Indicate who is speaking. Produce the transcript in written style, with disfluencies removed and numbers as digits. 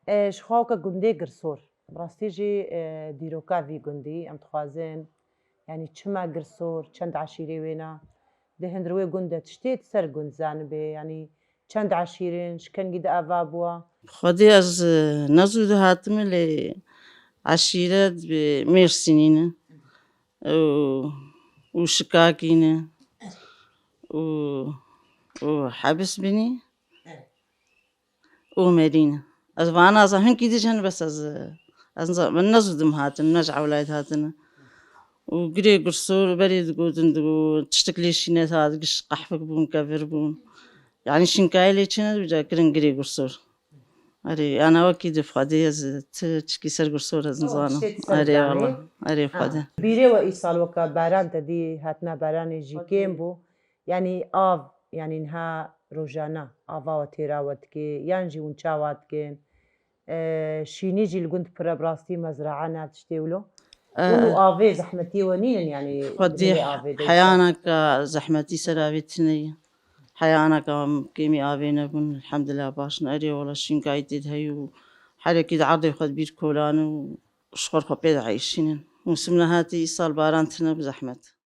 Speaker 1: ji xwe ke gundê girsor. Rastî jî dîroka vî gundî em dixwazin yanî çima girsor, çend eşîrê wêne, di hindir wê gund de tiştê li ser gund zanibê yanî çend eşîrên ji kengî de ava bûye.
Speaker 2: Xwedê ez nezû dihatime lê eşîret bi Mêrsînî ne û Şikakî ne û hebis bînî û Merî ne. Ez van nazanim hinkî diç hene bes min nezû dim hatine, ne ji ewlayê hatine û girê girsor berê digotin tiştek lêşî net hat, giş qehfik bûn, kevir bûn. Yani şînkayê lê çi nebûye kirin girê girsor. Erê ana wekî di Xwedê ez tişkî ser girsor ez nizanim. Erê wala, erê Xwedê.
Speaker 1: Bîrê we îsal weka beran te dî hatina beranê jî kêm bû. Yanî av yanî niha rojana ava we têra we dike yan jî hûn çawa dikin. Şînî jî li gund pire bi rastî mezrae nav tiştê wilo. Hûn û avê zehmetî we nînin yanî
Speaker 2: Xwedê heyaneka zehmetî ser avê tune ye. Heyaneka kêmî avê nebûn elhemdulillah baş in. Erê wala şînkayê tê de heye û herekî di erdê xwe bîr kolanî û ji xwe re xwe pê diheyişînin. Mûsim nehatî îsal baran tune bi zehmet.